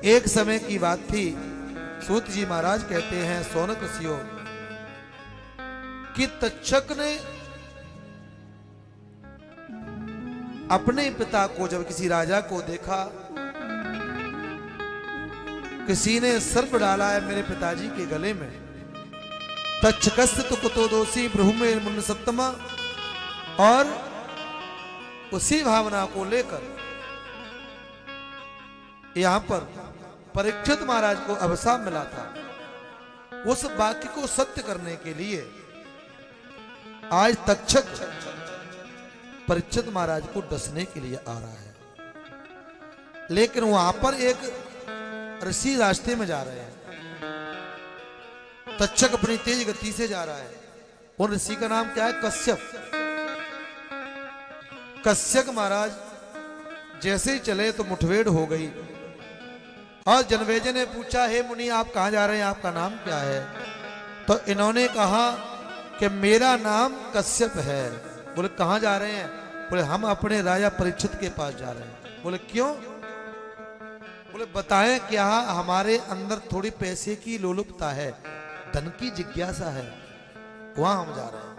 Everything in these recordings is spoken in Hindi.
एक समय की बात थी, सूत जी महाराज कहते हैं सौनक ऋषियों कि तक्षक ने अपने पिता को जब किसी राजा को देखा, किसी ने सर्प डाला है मेरे पिताजी के गले में, तक्षकस्य तो कुतो दोषी ब्रह्मे मुन सप्तमा, और उसी भावना को लेकर यहां पर परीक्षित महाराज को अभिशाप मिला था। उस वाक्य को सत्य करने के लिए आज तक्षक परीक्षित महाराज को डसने के लिए आ रहा है। लेकिन वहां पर एक ऋषि रास्ते में जा रहे हैं, तक्षक अपनी तेज गति से जा रहा है। उन ऋषि का नाम क्या है? कश्यप। कश्यप महाराज जैसे ही चले तो मुठभेड़ हो गई और जनमेजय ने पूछा, हे मुनि आप कहां जा रहे हैं, आपका नाम क्या है? तो इन्होंने कहा कि मेरा नाम कश्यप है। बोले कहां जा रहे हैं? बोले हम अपने राजा परीक्षित के पास जा रहे हैं। बोले क्यों? बोले बताएं क्या हमारे अंदर थोड़ी पैसे की लोलुपता है, धन की जिज्ञासा है, वहां हम जा रहे हैं।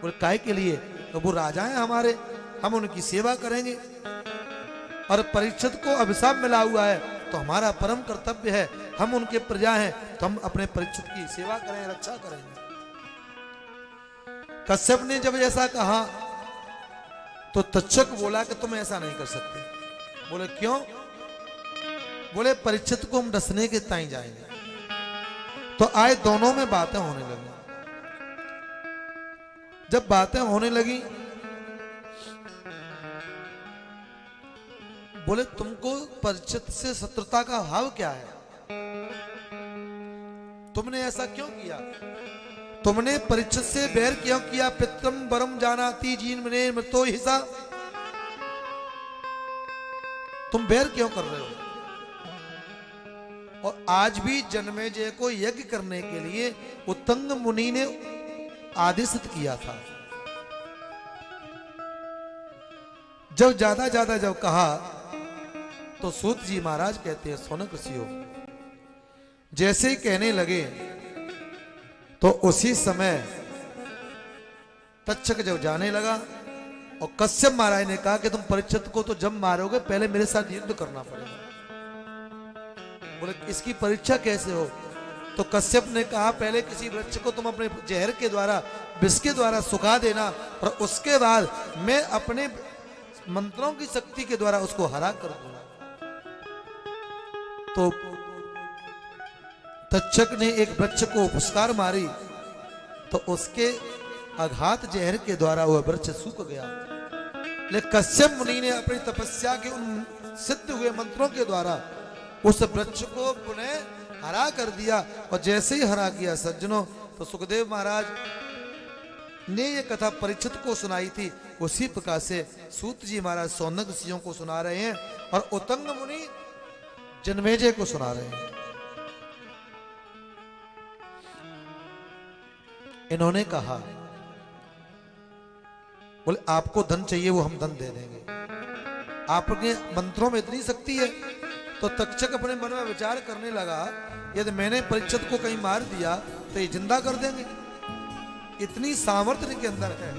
बोले काहे के लिए? तो वो राजा हैं हमारे, हम उनकी सेवा करेंगे और परीक्षित को अभिशाप मिला हुआ है तो हमारा परम कर्तव्य है, हम उनके प्रजा हैं तो हम अपने परीक्षित की सेवा करें, रक्षा करेंगे। कश्यप ने जब ऐसा कहा तो तक्षक बोला कि तुम ऐसा नहीं कर सकते। बोले क्यों? बोले परीक्षित को हम डसने के ताई जाएंगे। तो आए दोनों में बातें होने लगी। जब बातें होने लगी बोले तुमको परीक्षित से शत्रुता का भाव क्या है? तुमने ऐसा क्यों किया? तुमने परीक्षित से बैर क्यों किया? पित्रम वरम जानाति जीन मने मृतो हिसा, तुम बैर क्यों कर रहे हो? और आज भी जन्मेजय को यज्ञ करने के लिए उत्तंग मुनि ने आदेशित किया था। जब ज्यादा जब कहा तो सूत जी महाराज कहते हैं सौनक ऋषियों जैसे ही कहने लगे तो उसी समय तक्षक जब जाने लगा और कश्यप महाराज ने कहा कि तुम परीक्षित को तो जब मारोगे पहले मेरे साथ युद्ध करना पड़ेगा। बोले इसकी परीक्षा कैसे हो? तो कश्यप ने कहा पहले किसी वृक्ष को तुम अपने जहर के द्वारा, विष के द्वारा सुखा देना और उसके बाद मैं अपने मंत्रों की शक्ति के द्वारा उसको हरा कर दूंगा। तो तक्षक ने एक वृक्ष को फुसकार मारी तो उसके आघात जहर के द्वारा वह वृक्ष सूख गया। लेकिन कश्यप मुनि ने अपनी तपस्या के उन सिद्ध हुए मंत्रों के द्वारा उस वृक्ष को पुनः हरा कर दिया। और जैसे ही हरा किया सज्जनों, तो सुखदेव महाराज ने ये कथा परीक्षित को सुनाई थी, उसी प्रकार से सूत जी महाराज सौनक ऋषियों को सुना रहे हैं और उत्तंग मुनि जन्मेजय को सुना रहे हैं। इन्होंने कहा बोले आपको धन चाहिए वो हम धन दे देंगे, आपके मंत्रों में इतनी शक्ति है। तो तक्षक अपने मन में विचार करने लगा यदि मैंने परीक्षित को कहीं मार दिया तो ये जिंदा कर देंगे, इतनी सामर्थ्य इनके अंदर है।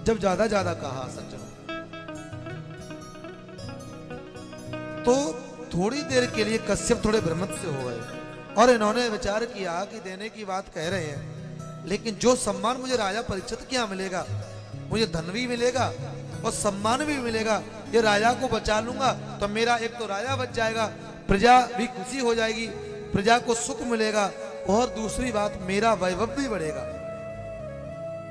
जब ज्यादा कहा सज्जनों तो थोड़ी देर के लिए कश्यप थोड़े भ्रमित से हो गए और इन्होंने विचार किया कि देने की बात कह रहे हैं, लेकिन जो सम्मान मुझे राजा परीक्षित क्या मिलेगा, मुझे धन भी मिलेगा और सम्मान भी मिलेगा। ये राजा को बचा लूंगा तो मेरा एक तो राजा बच जाएगा, प्रजा भी खुशी हो जाएगी, प्रजा को सुख मिलेगा और दूसरी बात मेरा वैभव भी बढ़ेगा,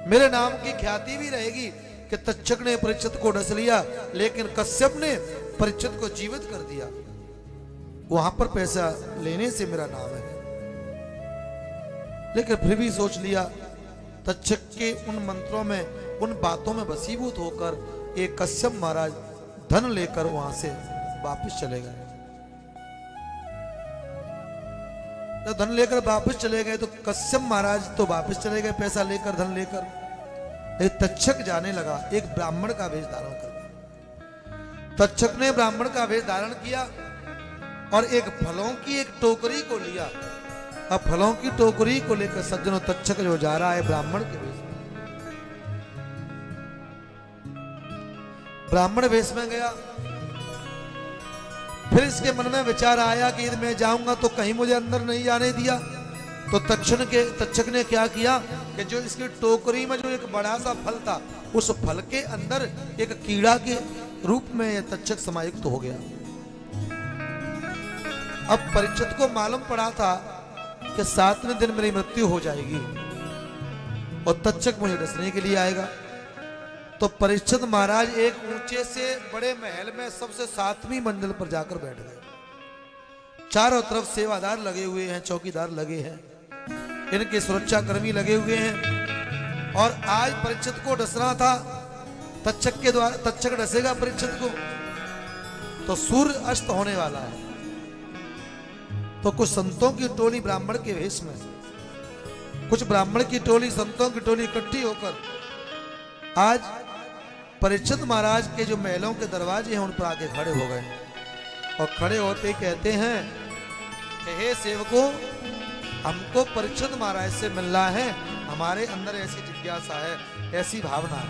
मेरे नाम की ख्याति भी रहेगी कि तक्षक ने परीक्षित को डस लिया लेकिन कश्यप ने परीक्षित को जीवित कर दिया। वहां पर पैसा लेने से मेरा नाम है, लेकिन फिर भी सोच लिया तक्षक के उन मंत्रों में, उन बातों में वशीभूत होकर एक कश्यप महाराज धन लेकर वहां से वापस चले गए। जब धन लेकर वापस चले गए तो कश्यप महाराज तो वापस चले गए पैसा लेकर, धन लेकर। एक तक्षक जाने लगा एक ब्राह्मण का वेश धारण करके। तक्षक ने ब्राह्मण का वेश धारण किया और एक फलों की एक टोकरी को लिया। अब फलों की टोकरी को लेकर सज्जनों तक्षक जो जा रहा है ब्राह्मण के वेश में, ब्राह्मण वेश में गया। फिर इसके मन में विचार आया कि यदि मैं जाऊंगा तो कहीं मुझे अंदर नहीं जाने दिया। तो तक्षक ने क्या किया कि जो इसकी टोकरी में जो एक बड़ा सा फल था, उस फल के अंदर एक कीड़ा के रूप में यह तक्षक समायुक्त हो गया। अब परीक्षित को मालूम पड़ा था कि 7वें दिन मेरी मृत्यु हो जाएगी और तक्षक मुझे डसने के लिए आएगा। तो परीक्षित महाराज एक ऊंचे से बड़े महल में सबसे 7वीं मंजिल पर जाकर बैठ गए। चारों तरफ सेवादार लगे हुए हैं, चौकीदार लगे हैं, इनके सुरक्षा कर्मी लगे हुए हैं। और आज परीक्षित को डसना था तक्षक के द्वारा। तक्षक डसेगा परीक्षित को तो सूर्य अस्त होने वाला है। तो कुछ संतों की टोली ब्राह्मण के वेश में, कुछ ब्राह्मण की टोली, संतों की टोली इकट्ठी होकर आज परीक्षित महाराज के जो महलों के दरवाजे हैं उन पर आके खड़े हो गए। और खड़े होते कहते हैं कि हे सेवकों, हमको परीक्षित महाराज से मिलना है। हमारे अंदर ऐसी जिज्ञासा है, ऐसी भावना है,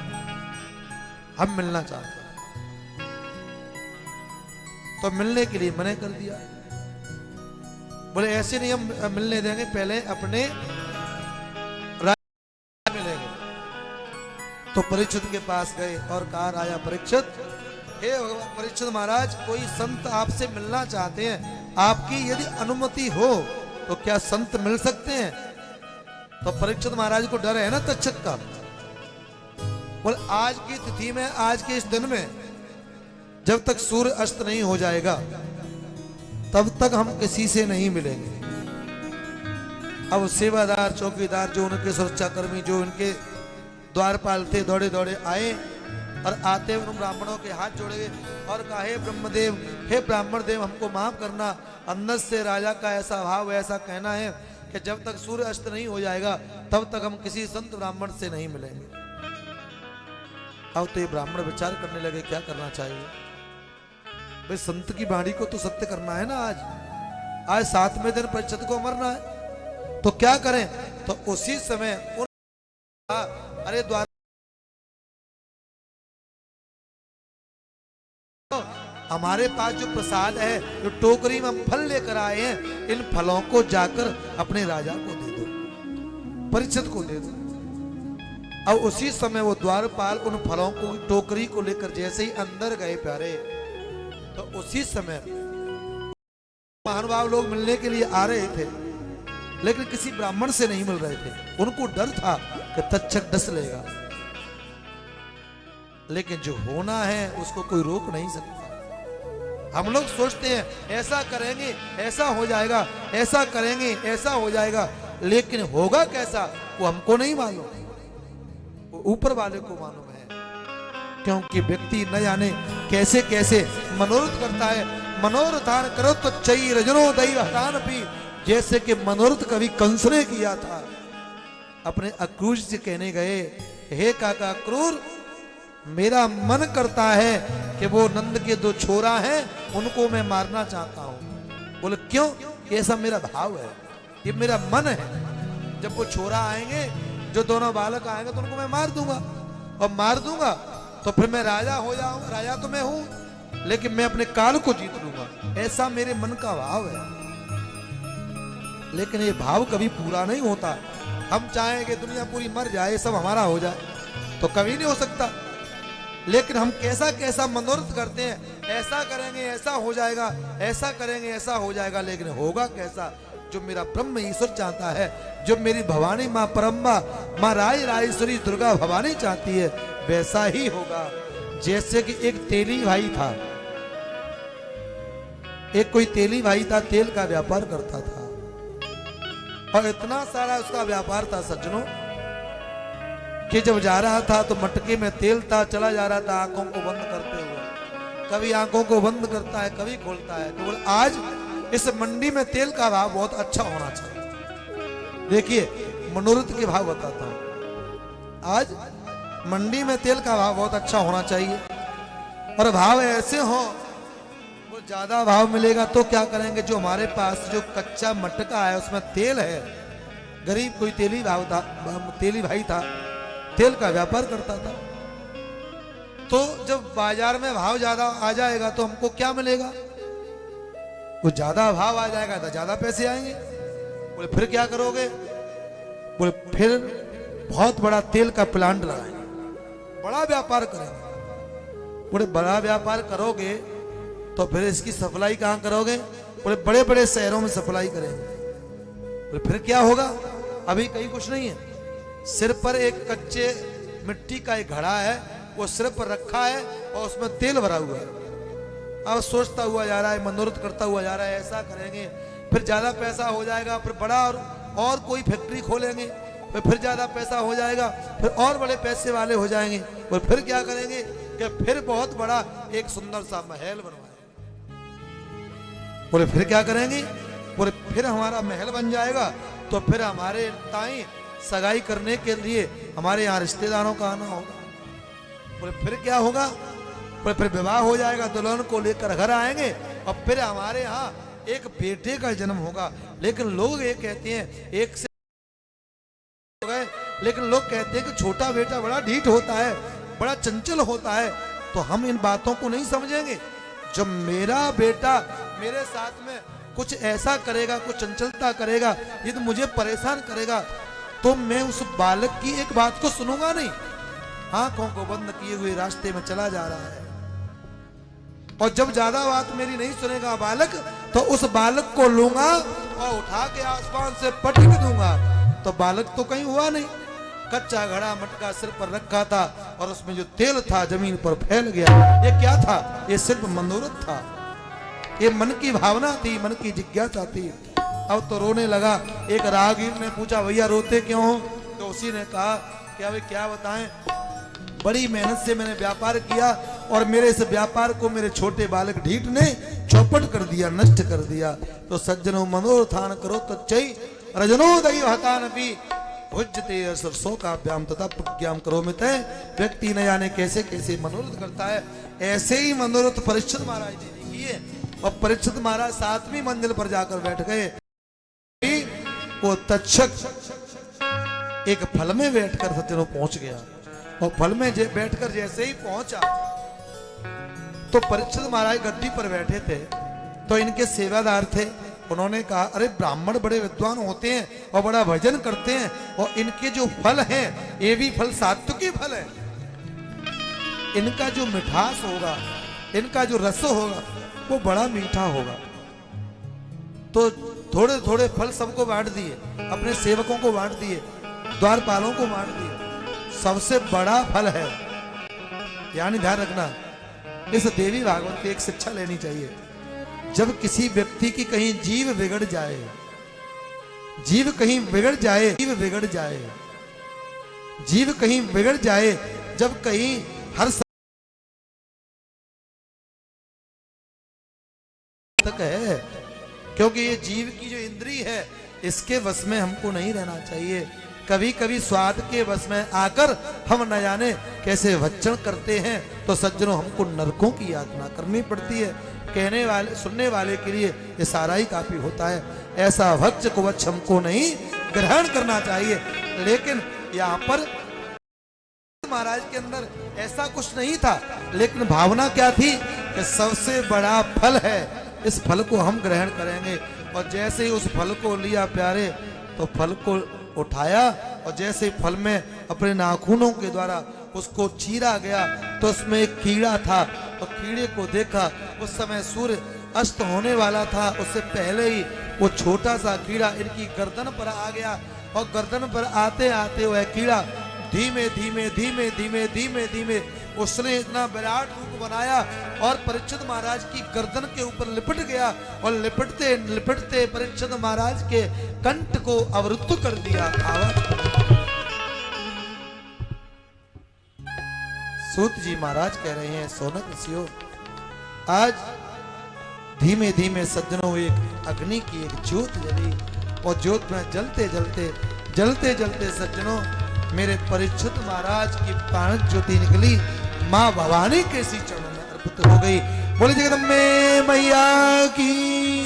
हम मिलना चाहते हैं। तो मिलने के लिए मना कर दिया। बोले ऐसे नहीं हम मिलने देंगे, पहले अपने मिलेंगे। तो परीक्षित के पास गए और कहा राजा परीक्षित, हे परीक्षित महाराज, कोई संत आपसे मिलना चाहते हैं, आपकी यदि अनुमति हो तो क्या संत मिल सकते हैं? तो परीक्षित महाराज को डर है ना तक्षक का। बोले आज की तिथि में, आज के इस दिन में, जब तक सूर्य अस्त नहीं हो जाएगा तब तक हम किसी से नहीं मिलेंगे। अब सेवादार, चौकीदार, जो उनके सुरक्षा कर्मी, जो उनके द्वारपाल थे, दौड़े दौड़े आए और आते उन ब्राह्मणों के हाथ जोड़े और कहा, हे ब्रह्मदेव, हे ब्राह्मण देव, हमको माफ करना। अंदर से राजा का ऐसा भाव, ऐसा कहना है कि जब तक सूर्य अस्त नहीं हो जाएगा तब तक हम किसी संत ब्राह्मण से नहीं मिलेंगे। अब तो ये ब्राह्मण विचार करने लगे क्या करना चाहिए। भाई संत की वाणी को तो सत्य करना है ना। आज 7वें दिन परीक्षित को मरना है तो क्या करें। तो उसी समय अरे द्वार हमारे पास जो प्रसाद है, जो टोकरी में हम फल लेकर आए हैं, इन फलों को जाकर अपने राजा को दे दो, परीक्षित को दे दो। अब उसी समय वो द्वारपाल उन फलों को, टोकरी को लेकर जैसे ही अंदर गए प्यारे, तो उसी समय महानुभाव लोग मिलने के लिए आ रहे थे, लेकिन किसी ब्राह्मण से नहीं मिल रहे थे। उनको डर था कि तक्षक डस लेगा, लेकिन जो होना है उसको कोई रोक नहीं सकता। हम लोग सोचते हैं ऐसा करेंगे ऐसा हो जाएगा, ऐसा करेंगे ऐसा हो जाएगा, लेकिन होगा कैसा वो हमको नहीं मालूम, वो ऊपर वाले को मालूम है। क्योंकि व्यक्ति न जाने कैसे कैसे मनोरथ करता है। मनोरथान करो तो चई रजनो दैव हतान पी, जैसे कि मनोरथ कवि कंस ने किया था। अपने अक्रूर से कहने गए, हे काका अक्रूर, मेरा मन करता है कि वो नंद के 2 छोरा हैं उनको मैं मारना चाहता हूं। बोले क्यों? ऐसा मेरा भाव है, ये मेरा मन है। जब वो छोरा आएंगे, जो दोनों बालक आएंगे, तो उनको मैं मार दूंगा, और मार दूंगा तो फिर मैं राजा हो जाऊंगा। राजा तो मैं हूं, लेकिन मैं अपने काल को जीत लूंगा। ऐसा मेरे मन का भाव है। लेकिन ये भाव कभी पूरा नहीं होता। हम चाहें कि दुनिया पूरी मर जाए, सब हमारा हो जाए, तो कभी नहीं हो सकता। लेकिन हम कैसा कैसा मनोरथ करते हैं, ऐसा करेंगे ऐसा हो जाएगा, ऐसा करेंगे ऐसा हो जाएगा, लेकिन होगा कैसा? जो मेरा ब्रह्म ईश्वर चाहता है, जो मेरी भवानी माँ परम्बा माँ राय राजेश्वरी दुर्गा भवानी चाहती है, वैसा ही होगा। जैसे कि एक तेली भाई था, एक कोई तेली भाई था, तेल का व्यापार करता था, और इतना सारा उसका व्यापार था सज्जनों कि जब जा रहा था तो मटके में तेल था, चला जा रहा था आंखों को बंद करते हुए। कभी आंखों को बंद करता है, कभी खोलता है। तो बोले आज इस मंडी में तेल का भाव बहुत अच्छा होना चाहिए। देखिए मनोरथ के भाव बताता हूं। आज मंडी में तेल का भाव बहुत अच्छा होना चाहिए और भाव ऐसे हो, वो ज्यादा भाव मिलेगा तो क्या करेंगे, जो हमारे पास जो कच्चा मटका है उसमें तेल है, गरीब कोई तेली भाव था, तेली भाई था, तेल का व्यापार करता था, तो जब बाजार में भाव ज्यादा आ जाएगा तो हमको क्या मिलेगा, वो ज्यादा भाव आ जाएगा तो ज्यादा पैसे आएंगे। बोले फिर क्या करोगे, बोले फिर बहुत बड़ा तेल का प्लांट लगाएंगे, बड़ा व्यापार करेंगे। बोले बड़ा व्यापार करोगे तो फिर इसकी सप्लाई कहां करोगे, बोले बड़े बड़े शहरों में सप्लाई करेंगे। बोले फिर क्या होगा, अभी कहीं कुछ नहीं है, सिर पर एक कच्चे मिट्टी का एक घड़ा है, वो सिर पर रखा है और उसमें तेल भरा हुआ है। अब सोचता हुआ जा रहा है, मनोरथ करता हुआ जा रहा है, ऐसा करेंगे फिर ज्यादा पैसा हो जाएगा, फिर बड़ा और कोई फैक्ट्री खोलेंगे, फिर ज्यादा पैसा हो जाएगा, फिर और बड़े पैसे वाले हो जाएंगे, और फिर क्या करेंगे कि फिर बहुत बड़ा एक सुंदर सा महल बनवाएंगे। बोले फिर क्या करेंगे, बोले फिर हमारा महल बन जाएगा तो फिर हमारे ताई सगाई करने के लिए हमारे यहाँ रिश्तेदारों का आना होगा। बोले फिर क्या होगा, बोले फिर विवाह हो जाएगा, दुल्हन को लेकर घर आएंगे और फिर हमारे यहाँ एक बेटे का जन्म होगा। लेकिन लोग ये कहते हैं एक से हो गए, लेकिन लोग कहते हैं कि छोटा बेटा बड़ा ढीठ होता है, बड़ा चंचल होता है, तो हम इन बातों को नहीं समझेंगे। जब मेरा बेटा मेरे साथ में कुछ ऐसा करेगा, कुछ चंचलता करेगा, यदि मुझे परेशान करेगा, तो मैं उस बालक की एक बात को सुनूंगा नहीं, आंखों को बंद किए हुए रास्ते में चला जा रहा है। और जब ज्यादा बात मेरी नहीं सुनेगा बालक, तो उस बालक को लूंगा और उठा के आसमान से पटक दूंगा। तो बालक तो कहीं हुआ नहीं, कच्चा घड़ा मटका सिर पर रखा था और उसमें जो तेल था जमीन पर फैल गया। ये क्या था, ये सिर्फ मनोरथ था, ये मन की भावना थी, मन की जिज्ञासा थी। अब तो रोने लगा। एक राहगीर ने पूछा, भैया रोते क्यों हो? तो उसी ने कहा कि अभी क्या बताएं, बड़ी मेहनत से मैंने व्यापार किया और मेरे इस व्यापार को मेरे छोटे बालक ढीठ ने चौपट कर दिया, नष्ट कर दिया। तो सज्जनों मनोरथान करो तच्चई रजनो दैव हतानपि भुज्यते सरसों का व्याम तथा प्रज्ञाम करो मित। व्यक्ति न जाने कैसे कैसे मनोरथ करता है, ऐसे ही मनोरथ परीक्षित महाराज ने किए। और परीक्षित महाराज 7वीं मंजिल पर जाकर बैठ गए। वो तक्षक एक फल में बैठकर सज्जनों पहुंच गया और फल में बैठकर जैसे ही पहुंचा तो परीक्षित महाराज गद्दी पर बैठे थे, तो इनके सेवादार थे। उन्होंने कहा, अरे ब्राह्मण बड़े विद्वान होते हैं और बड़ा भजन करते हैं, और इनके जो फल हैं ये भी फल सात्विकी फल है, इनका जो मिठास होगा, इनका जो रस होगा वो बड़ा मीठा होगा। तो थोड़े थोड़े फल सबको बांट दिए, अपने सेवकों को बांट दिए, द्वारपालों को बांट दिए। सबसे बड़ा फल है, यानी ध्यान रखना, इस देवी भागवत की एक शिक्षा लेनी चाहिए। जब किसी व्यक्ति की कहीं जीव बिगड़ जाए, जीव कहीं बिगड़ जाए, जीव बिगड़ जाए, जीव कहीं बिगड़ जाए, जब कहीं हर तक है, क्योंकि ये जीव की जो इंद्री है इसके वश में हमको नहीं रहना चाहिए। कभी कभी स्वाद के वश में आकर हम न जाने कैसे भक्षण करते हैं, तो सज्जनों हमको नरकों की यातना करनी पड़ती है। कहने वाले सुनने वाले के लिए ये सारा ही काफी होता है। ऐसा भक्ष को वक्ष हमको नहीं ग्रहण करना चाहिए। लेकिन यहाँ पर महाराज के अंदर ऐसा कुछ नहीं था, लेकिन भावना क्या थी कि सबसे बड़ा फल है, इस फल को हम ग्रहण करेंगे। और जैसे ही उस फल को लिया प्यारे, तो फल को उठाया और जैसे फल में अपने नाखूनों के द्वारा उसको चीरा गया, तो उसमें एक कीड़ा था। और कीड़े को देखा, उस समय सूर्य अस्त होने वाला था, उससे पहले ही वो छोटा सा कीड़ा इनकी गर्दन पर आ गया। और गर्दन पर आते आते वह कीड़ा धीमे धीमे धीमे धीमे धीमे धीमे उसने इतना विराट रूप बनाया और परीक्षित महाराज की गर्दन के ऊपर लिपट गया। और लिपटते लिपटते परीक्षित महाराज के कंठ को अवरुद्ध कर दिया। सूत जी महाराज कह रहे हैं, सोनक ऋषियों, आज धीमे धीमे सज्जनों एक अग्नि की एक ज्योत जली, और ज्योत में जलते जलते जलते जलते सज्जनों मेरे परीक्षित महाराज की प्राण ज्योति निकली, मां भवानी के सी चरणों में अर्पित हो गई। बोले जगदम्बे मैया की।